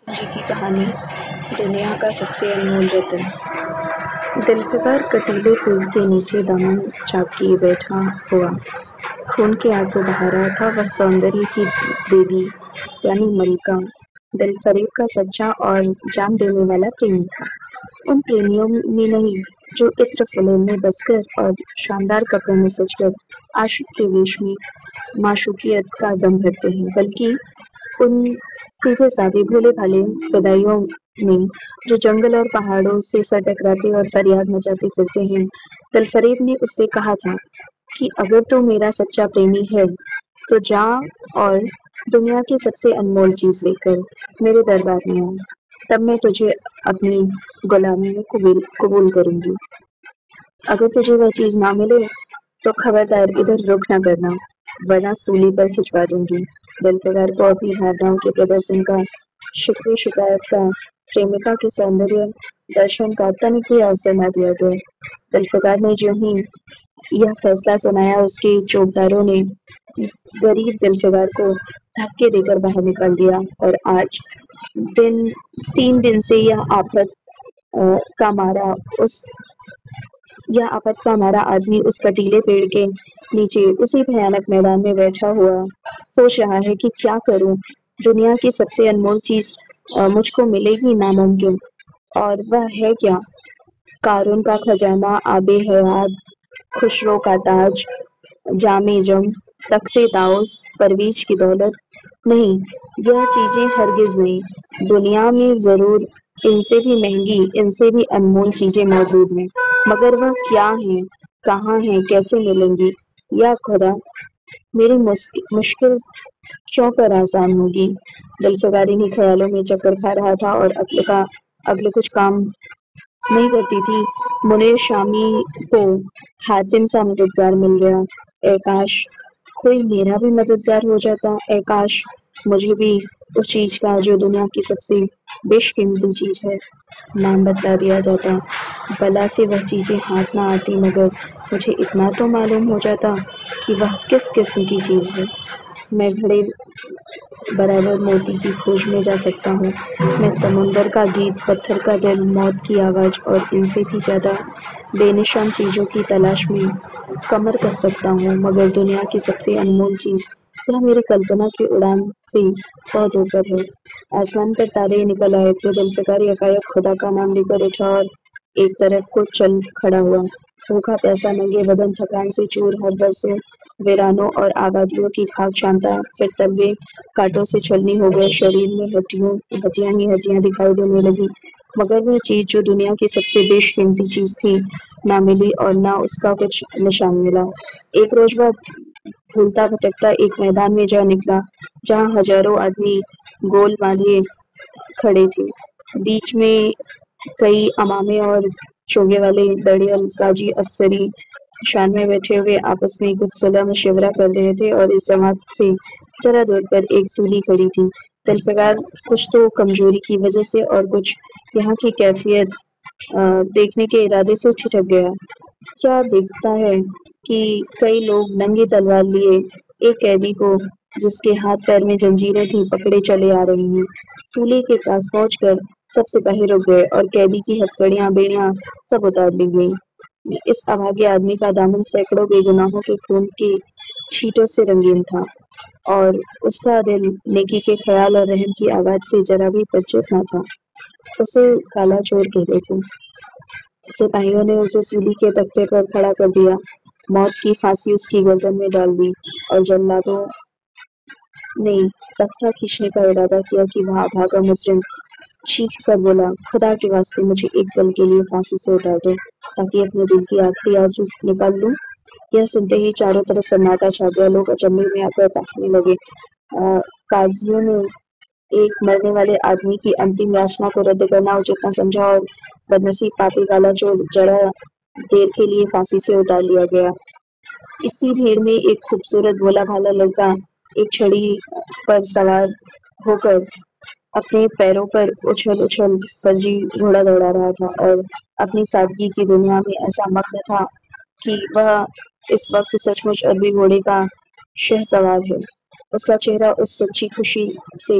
جی کی کہانی دنیا کا سب سے انمول رتن۔ دلفگار کٹیلے پل کے نیچے دامن چاک کیے بیٹھا ہوا خون کے آنسو بہا رہا تھا۔ وہ سوندریہ کی دیوی یعنی ملکہ دلفریب کا سچا اور جان دینے والا پریمی تھا۔ ان پریمیوں میں نہیں جو عطر فلول میں بس کر اور شاندار کپڑوں میں سج کر عاشق کے ویش میں معشوقیت کا دم بھرتے ہیں، بلکہ ان سیدھے سادے بھولے بھالے فدائیوں میں جو جنگل اور پہاڑوں سے سر ٹکراتے اور فریاد مچاتے پھرتے ہیں۔ دلفریب نے اس سے کہا تھا کہ اگر تو میرا سچا پریمی ہے تو جا اور دنیا کی سب سے انمول چیز لے کر میرے دربار میں آ، تب میں تجھے اپنی غلامی میں قبول کروں گی۔ اگر تجھے وہ چیز نہ ملے تو خبردار ادھر رخ نہ کرنا، ورنہ سولی پر کھچوا دوں گی۔ دلفگار کو اپنی بھاوناؤں کے پردرشن کا، شکوے شکایت کا، پریمکا کے سوندریہ درشن کا تنک بھی اوسر نہ دیا گیا۔ دلفگار نے جو ہی یہ فیصلہ سنایا، اس کے چوکیداروں نے غریب دلفگار کو دھکے دے کر باہر نکال دیا، اور آج 3 دن سے یہ آفت کا مارا آدمی اس کٹیلے پیڑ کے نیچے اسی بھیانک میدان میں بیٹھا ہوا سوچ رہا ہے کہ کیا کروں، دنیا کی سب سے انمول چیز مجھ کو ملے گی ناممکن، اور وہ ہے کیا؟ قارون کا خزانہ، آب حیات، خسرو کا تاج، جام جم، تخت طاؤس، پرویز کی دولت؟ نہیں، یہ چیزیں ہرگز نہیں۔ دنیا میں ضرور ان سے بھی مہنگی، ان سے بھی انمول چیزیں موجود ہیں، مگر وہ کیا ہیں، کہاں ہیں، کیسے ملیں گی؟ یا خدا، میری مشکل کیوں کر آسان ہوگی؟ دلفگار انہی خیالوں میں چکر کھا رہا تھا اور عقل کچھ کام نہیں کرتی تھی۔ منیر شامی کو حاتم سا مددگار مل گیا۔ اے کاش کوئی میرا بھی مددگار ہو جاتا، اے کاش مجھے بھی اس چیز کا جو دنیا کی سب سے بیش قیمتی چیز ہے نام بتلا دیا جاتا، بلا سے وہ چیزیں ہاتھ نہ آتی، مگر مجھے اتنا تو معلوم ہو جاتا کہ وہ کس قسم کی چیز ہے۔ میں گھڑے برابر موتی کی کھوج میں جا سکتا ہوں، میں سمندر کا گیت، پتھر کا دل، موت کی آواز اور ان سے بھی زیادہ بے نشان چیزوں کی تلاش میں کمر کس سکتا ہوں، مگر دنیا کی سب سے انمول چیز یہ میری کلپنا کی اڑان سے بہت اوپر ہے۔ آسمان پر تارے نکل آئے تھے۔ دلفگار یکایک خدا کا نام لے کر اٹھا اور ایک طرف کو چل کھڑا ہوا۔ بھوکا پیاسا، ننگے بدن، تھکان سے چور، ہر برسوں ویرانوں اور آبادیوں کی خاک جانتا، پھر تلوے کانٹوں سے چھلنی ہو گئے، شریر میں ہڈیاں ہی ہڈیاں دکھائی دینے لگی، مگر وہ چیز جو دنیا کی سب سے بیش قیمتی چیز تھی نہ ملی، اور نہ اس کا کچھ نشان ملا۔ ایک روز وہ بھولتا بھٹکتا ایک میدان میں جا نکلا جہاں ہزاروں آدمی گول باندھے کھڑے تھے، بیچ میں کئی عمامے اور چوگے والے دڑیل کاجی افسری شان میں بیٹھے ہوئے آپس میں کچھ صلح مشورہ کر رہے تھے، اور اس جماعت سے ذرا دور پر ایک سولی کھڑی تھی۔ دلفگار کچھ تو کمزوری کی وجہ سے اور کچھ یہاں کی کیفیت دیکھنے کے ارادے سے ٹھٹک گیا۔ کیا دیکھتا ہے کہ کئی لوگ ننگی تلوار لیے ایک قیدی کو جس کے ہاتھ پیر میں جنجیریں تھیں پکڑے چلے آ رہے ہیں۔ سولی کے پاس پہنچ کر سب سپاہی رک گئے اور قیدی کی ہتھکڑیاں، بیڑیاں سب اتار لی گئیں۔ اس ابھاگے آدمی کا دامن سینکڑوں بے گناہوں کے خون کی چھینٹوں سے رنگین تھا، اور اس کا دل نیکی کے خیال اور رحم کی آواز سے ذرا بھی پرچٹ نہ تھا۔ اسے کالا چور کہتے تھے۔ سپاہیوں نے اسے سولی کے تختے پر کھڑا کر دیا، موت کی پھانسی اس کی گردن میں ڈال دی، اور جلادوں نے تختہ کھینچنے کا ارادہ کیا کہ وہ بھاگا مجرم چیخ کر بولا، خدا کے واسطے مجھے ایک پل کے لیے پھانسی سے اتار دو تاکہ اپنے دل کی آخری آرزو نکال لوں۔ یہ سنتے ہی چاروں طرف سناٹا چھا گیا۔ لوگ اچنبھے میں آ کر تاکنے لگے۔ قاضیوں نے ایک مرنے والے آدمی کی انتم یاچنا کو رد کرنا اچت نہ سمجھا، اور بدنصیب پاپی کالا چور ذرا دیر کے لیے پھانسی سے اتار لیا گیا۔ اسی بھیڑ میں ایک خوبصورت بھولا بھالا لڑکا ایک چھڑی پر سوار ہو کر اپنے پیروں پر اچھل اچھل فرجی گھوڑا دوڑا رہا تھا، اور اپنی سادگی کی دنیا میں ایسا مگن تھا کہ وہ اس وقت سچ مچ عربی گھوڑے کا شہسوار ہے۔ اس کا چہرہ اس سچی خوشی سے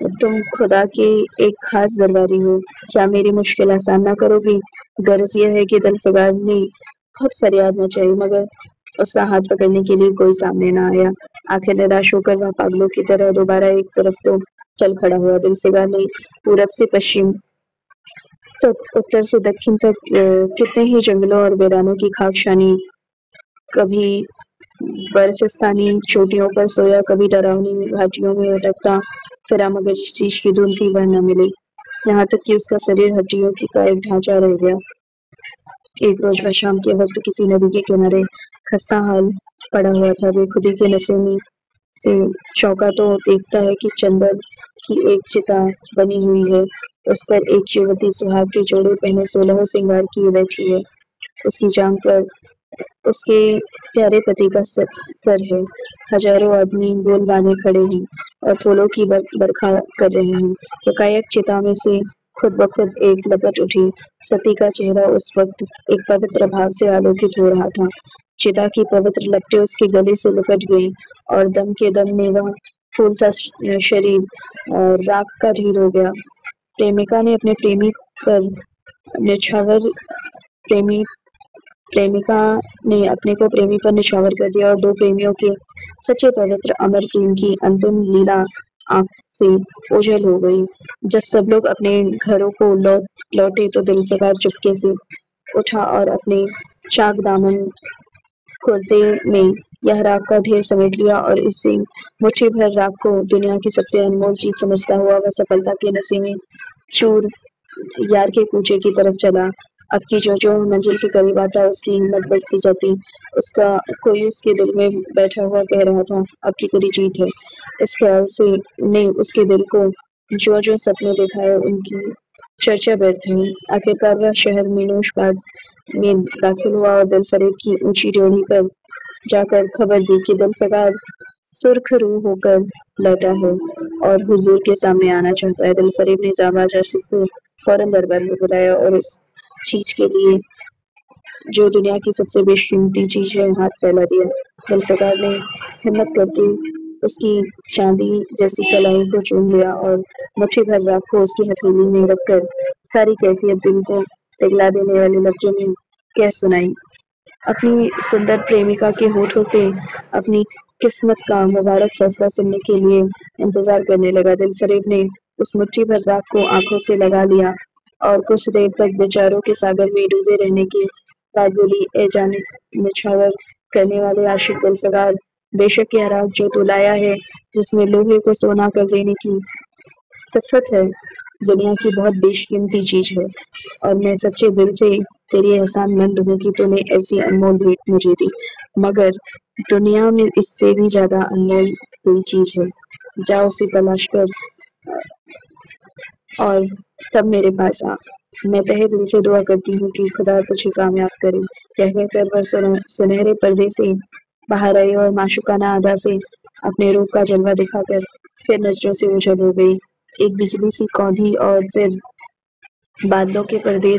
تم خدا کی ایک خاص درباری ہو، کیا میری مشکل آسان نہ کرو گی؟ غرض یہ ہے کہ دلفگار نے بہت فریاد مچائی مگر اس کا ہاتھ پکڑنے کے لیے کوئی سامنے نہ آیا۔ آخر نراش ہو کر وہ پاگلوں کی طرح دوبارہ ایک طرف تو چل کھڑا ہوا۔ دلفگار نے پورب سے پشچم تک، اتر سے دکن تک کتنے ہی جنگلوں اور ویرانوں کی خاکشانی، کبھی برفستانی چوٹیوں پر سویا، کبھی ڈراؤنی گھاٹیوں میں اٹکتا پھرا، مگر جس چیز کی دھن تھی وہ نہ ملی، یہاں تک کہ اس کا شریر ہڈیوں کا ایک ڈھانچہ رہ گیا۔ ایک روز وہ شام کے وقت کسی ندی کے کنارے خستہ حال پڑا ہوا تھا۔ بے خودی کے نشے میں سے چونکا تو دیکھتا ہے کہ چندر کی ایک چتا بنی ہوئی ہے، اس پر ایک یووتی سہاگ کے جوڑے پہنے 16 سنگار کیے بیٹھی ہے، اس کی جانگ پر اس کے پیارے پتی کا سر ہے، ہزاروں آدمی گول باندھے کھڑے ہیں اور پھولوں کی برکھا کر رہے ہیں۔ یکایک چتا میں سے خود بخود ایک لپٹ اٹھی۔ ستی کا چہرہ اس وقت ایک پوتر بھاو سے آلوکت ہو رہا تھا۔ چتا کی پوتر لپٹیں اس کے گلے سے لپٹ گئیں اور دم کے دم میں وہ پھول سا شریر راکھ کا ڈھیر ہو گیا۔ پریمکا نے اپنے پریمی پر نچھاور پریمکا نے اپنے کو پریمی پر نچھاور کر دیا اور دو پریمیوں کے سچے پوتر امر پریم کی انتم لیلا آنکھ سے اوجھل ہو گئی۔ جب سب لوگ اپنے گھروں کو لوٹے تو دلفگار چپکے سے اٹھا اور اپنے چاک دامن کرتے میں یہ راکھ کا ڈھیر سمیٹ لیا اور اس سے مٹھی بھر راکھ کو دنیا کی سب سے انمول چیز سمجھتا ہوا وہ سفلتا کے نشے میں چور یار کے کوچے کی طرف چلا۔ اب کی جو منزل کے قریب آتا اس کی ہمت بڑھتی جاتی۔ کوئی اس کے دل میں بیٹھا ہوا کہہ رہا تھا، اب کی تیری جیت ہے۔ اس خیال نے اس کے دل کو جو سپنے دکھائے ان کی چرچا بیرتھ ہے۔ آخرکار وہ شہر مینوش باد میں داخل ہوا اور دلفریب کی اونچی ڈیوڑھی پر جا کر خبر دی کہ دلفگار سرخ روح ہو کر لوٹا ہے اور حضور کے سامنے آنا چاہتا ہے۔ دلفریب نے جانباز عاشق کو فوراً دربار میں بلایا اور اس چیز کے لیے جو دنیا کی سب سے قیمتی چیز ہے ہاتھ پھیلا دیا۔ دلفگار نے ہمت کر کے اس کی چاندی جیسی کلائی کو چوم لیا اور مٹھی بھر راکھ کو اس کی ہتھیلی میں رکھ کر ساری کیفیت دل کو پگھلا دینے والے لفظوں میں کہہ سنائی۔ اپنی سندر پریمکا کے ہونٹوں سے اپنی قسمت کا مبارک فیصلہ سننے کے لیے انتظار کرنے لگا۔ دلفریب نے اس مٹھی بھر راکھ کو آنکھوں سے لگا لیا اور کچھ دیر تک وچاروں کے ساگر میں ڈوبے رہنے کے بعد بولی، اے جانب نچھاور کرنے والے عاشق دلفگار، بے شک یہ راکھ جو تو لایا ہے جس میں لوہے کو سونا کر دینے کی صفت ہے، دنیا کی بہت بیش قیمتی چیز ہے اور میں سچے دل سے تیری احسان مند ہوں کہ تو نے ایسی انمول بھیٹ مجھے دی، مگر دنیا میں اس سے بھی زیادہ انمول کوئی چیز ہے، جا اسے تلاش کر اور تب میرے پاس آ، میں تہہ دل سے دعا کرتی ہوں کہ خدا تجھے کامیاب کرے۔ کہہ کر وہ سنہرے پردے سے باہر آئی اور معشوقانہ ادا سے اپنے روپ کا جلوہ دکھا کر پھر نظروں سے اوجھل ہو گئی۔ ایک بجلی سی کوندھی اور پھر بادلوں کے پردے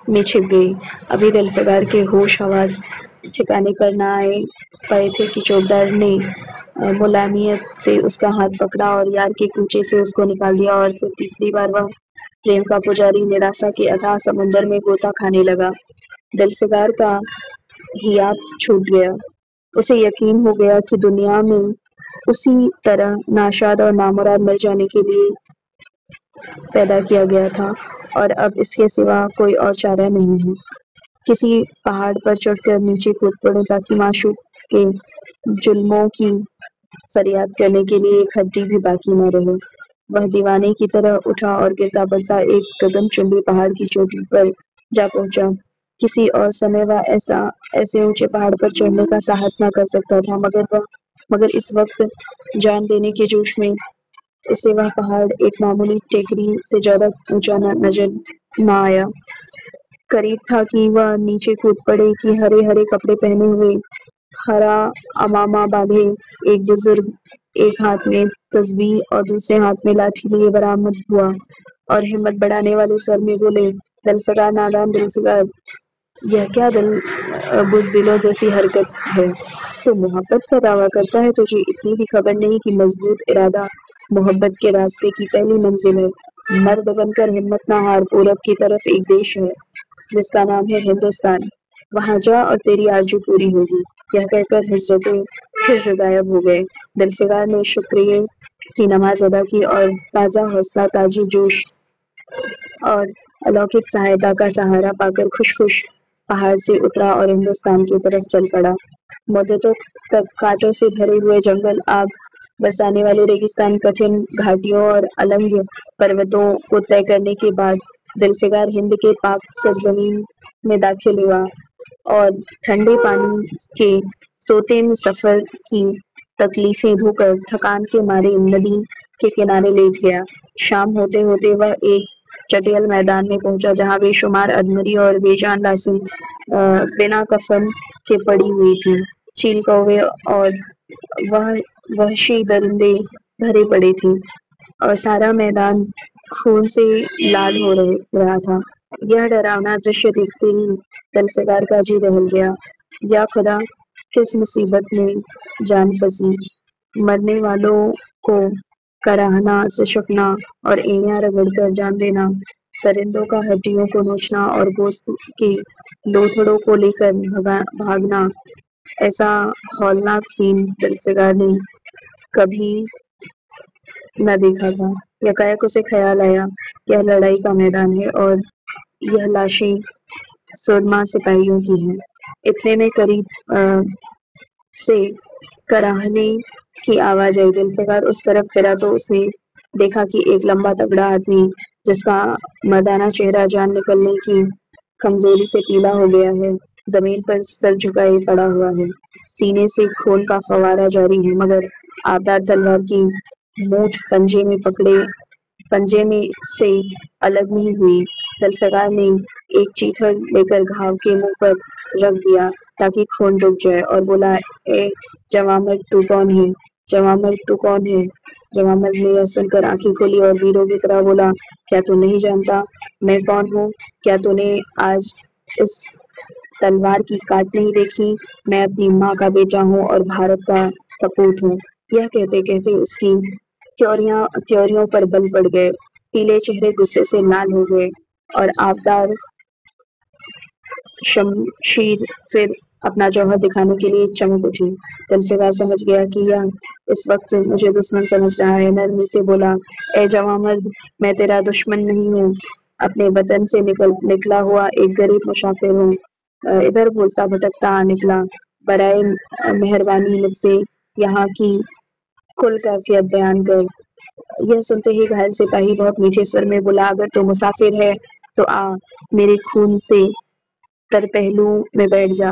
میں چھپ گئی۔ ابھی دلفگار کے ہوش حواس ٹھکانے پر نہ پائے تھے کہ چوکیدار نے ملائمیت سے اس کا ہاتھ پکڑا اور یار کے کوچے سے اس کو نکال دیا اور پھر تیسری بار وہ پریم کا پجاری نراسا کے اتھاہ سمندر میں غوطہ کھانے لگا۔ دلفگار کا ہیاپ چھوٹ گیا۔ اسے یقین ہو گیا کہ دنیا میں اسی طرح ناشاد اور نامراد مر جانے کے لیے پیدا کیا گیا تھا اور اب اس کے سوا کوئی اور چارہ نہیں ہے۔ کسی پہاڑ پر چڑھ کر نیچے کود پڑو تاکہ معشوق کے ظلموں کی فریاد کرنے کے لیے ایک ہڈی بھی باقی نہ رہے۔ وہ دیوانے کی طرح اٹھا اور گرتا بڑھتا ایک گگن چمبی پہاڑ کی چوٹی پر جا پہنچا۔ کسی اور سمے وہ ایسے اونچے پہاڑ پر چڑھنے کا ساہس نہ کر سکتا تھا، مگر اس وقت جان دینے کے جوش میں اسے وہ پہاڑ ایک معمولی ٹیکری سے زیادہ اونچا نظر نہ آیا۔ قریب تھا کہ وہ نیچے کود پڑے کہ ہرے ہرے کپڑے پہنے ہوئے، ہرا عمامہ باندھے ایک بزرگ ایک ہاتھ میں تسبیح اور دوسرے ہاتھ میں لاٹھی لیے برآمد ہوا اور ہمت بڑھانے والے سر میں بولے، دلفگار نادان دلفگار، یہ کیا بزدلوں جیسی حرکت ہے؟ تو محبت کا دعویٰ کرتا ہے، تجھے اتنی بھی خبر نہیں کہ مضبوط ارادہ محبت کے راستے کی پہلی منزل ہے، مرد بن کر ہمت نہ ہار، پورب کی طرف ایک دیش ہے جس کا نام ہے ہندوستان، وہاں جا اور تیری آرزو پوری ہوگی۔ یہ کہہ کر حضرت خضر غائب ہو گئے۔ دلفگار نے شکریہ کی نماز ادا کی اور تازہ حوصلہ، تازی جوش اور الوکک سہایتا کا سہارا پا کر خوش خوش پہاڑ سے اترا اور ہندوستان کی طرف چل پڑا۔ مدتوں تک کانٹوں سے بھرے ہوئے جنگل، آگ برسانے والے ریگستان، کٹھن گھاٹیوں اور النگ پروتوں کو طے کرنے کے بعد دلفگار ہند کے پاک سرزمین میں داخل ہوا اور ٹھنڈے پانی کے سوتے میں سفر کی تکلیفیں دھو کر تھکان کے مارے ندی کے کنارے لیٹ گیا۔ شام ہوتے ہوتے وہ ایک چٹیل میدان میں پہنچا جہاں بے شمار ادمری اور بے جان لاشیں بنا کفن کے پڑی ہوئی تھی۔ چیل، کوے اور وحشی درندے بھرے پڑے تھے اور سارا میدان خون سے لال ہو رہا تھا۔ یہ ڈراؤنا دೃಶ್ಯ دیکھتے ہی دلفگار کا جی دہل گیا۔ یا خدا، کس مصیبت میں جان پھنسی! مرنے والوں کو کراہنا، سشکنا اور اینیاں رگڑ کر جان دینا، درندوں کا ہڈیوں کو نوچنا اور گوشت کے لوتھڑوں کو لے کر بھاگنا، ایسا ہولناک سین دلفگار نے کبھی نہ دیکھا تھا۔ یکایک اسے خیال آیا، یہ لڑائی کا میدان ہے اور یہ لاشیں سرما سپاہیوں کی ہیں۔ اتنے میں قریب سے کراہنے کی آواز آئی۔ دلفگار اس طرف پھرا تو اس نے دیکھا کہ ایک لمبا تگڑا آدمی، جس کا مردانہ چہرہ جان نکلنے کی کمزوری سے پیلا ہو گیا ہے، زمین پر سر جھکائے پڑا ہوا ہے۔ سینے سے خون کا فوارہ جاری ہے، مگر آبدار تلوار کی مونچھ پنجے میں سے الگ نہیں ہوئی۔ دلفگار نے ایک چیتھڑ لے کر گھاؤ کے منہ پر رکھ دیا تاکہ خون رک جائے اور بولا، اے جوامرد، تو کون ہے؟ جوامرد، تو کون ہے؟ جوامرد نے یہ سن کر آنکھیں کھولی اور ویروں کی طرح بولا، کیا تو نہیں جانتا میں کون ہوں؟ کیا تو نے آج اس تلوار کی کاٹ نہیں دیکھی؟ میں اپنی ماں کا بیٹا ہوں اور بھارت کا سپوت ہوں۔ یہ کہتے کہتے اس کی تیوریوں پر بل پڑ گئے، پیلے چہرے غصے سے لال ہو گئے اور آبدار شمشیر پھر اپنا جوہر دکھانے کے لیے چمک اٹھی۔ دلفگار سمجھ گیا کہ یہ اس وقت مجھے دشمن سمجھ رہا ہے۔ نرمی سے بولا، اے جوامرد، میں تیرا دشمن نہیں ہوں، اپنے وطن سے نکلا ہوا ایک غریب مسافر ہوں، ادھر بھولتا بھٹکتا آ نکلا۔ برائے مہربانی مجھ سے یہاں کی کل کیفیت بیان کر۔ یہ سنتے ہی گھائل سپاہی بہت میٹھے سور میں بولا، اگر تو مسافر ہے تو آ میرے خون سے تر پہلو میں بیٹھ جا،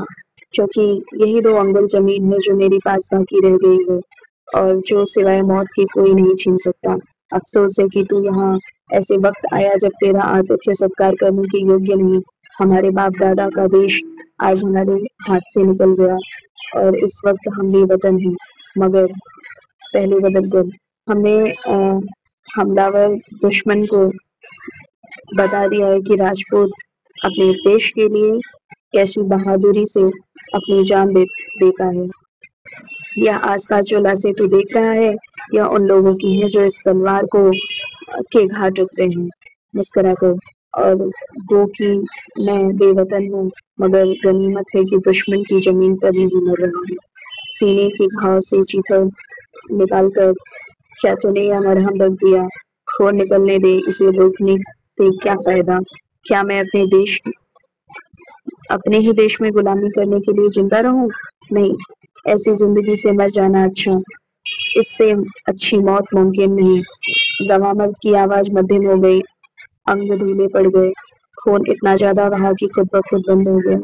کیونکہ یہی 2 انگل زمین ہے جو میرے پاس باقی رہ گئی ہے اور جو سوائے موت کے کوئی نہیں چھین سکتا۔ افسوس ہے کہ تو یہاں ایسے وقت آیا جب تیرا آتتیہ ستکار کرنے کے یوگیہ نہیں۔ ہمارے باپ دادا کا دیش آج ہمارے ہاتھ سے نکل گیا اور اس وقت ہم بے وطن ہیں، مگر پہلے بدل کر ہم نے حملہ دشمن کو بتا دیا ہے کہ راجپوت اپنے دیش کے لیے کیسی بہادری سے اپنی جان دیتا ہے۔ یہ آس پاس جو لاشیں تو دیکھ رہا ہے، یہ ان لوگوں کی ہیں جو اس تلوار کے گھاٹ اترے ہیں۔ مسکرا کر اور گو کہ میں بے وطن ہوں، مگر غنیمت ہے کہ دشمن کی زمین پر نہیں مر رہا ہوں۔ سینے کے گھاؤ سے چیتھڑ نکال کر، کیا تو نے یہ مرہم رکھ دیا؟ خون نکلنے دے، اسے روکنے سے کیا فائدہ؟ کیا میں اپنے ہی دیش میں غلامی کرنے کے لیے زندہ رہوں؟ نہیں، ایسی زندگی سے مر جانا اچھا، اس سے اچھی موت ممکن نہیں۔ جوامرد کی آواز مدھم ہو گئی، انگ ڈھیلے پڑ گئے، خون اتنا زیادہ بہا کہ خود بخود بند ہو گیا۔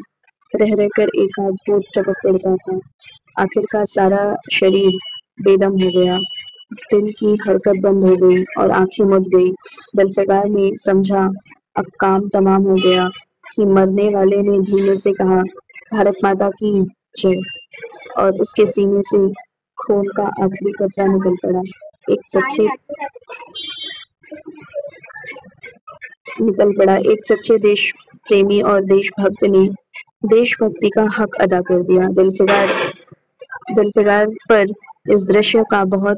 رہ رہ کر ایک آدھ بوند ٹپک پڑتا تھا۔ آخر کار سارا شریر بے دم ہو گیا، دل کی حرکت بند ہو گئی اور آنکھیں مد گئی۔ دلفگار نے سمجھا اب کام تمام ہو گیا کہ مرنے والے نے دھیمے سے کہا، بھارت ماتا کی جے، اور اس کے سینے سے خون کا آخری قطرہ نکل پڑا۔ ایک سچے دیش پریمی اور دیش بھکت نے دیش بھکتی کا حق ادا کر دیا۔ دلفگار پر اس دೃಶ್ಯ کا بہت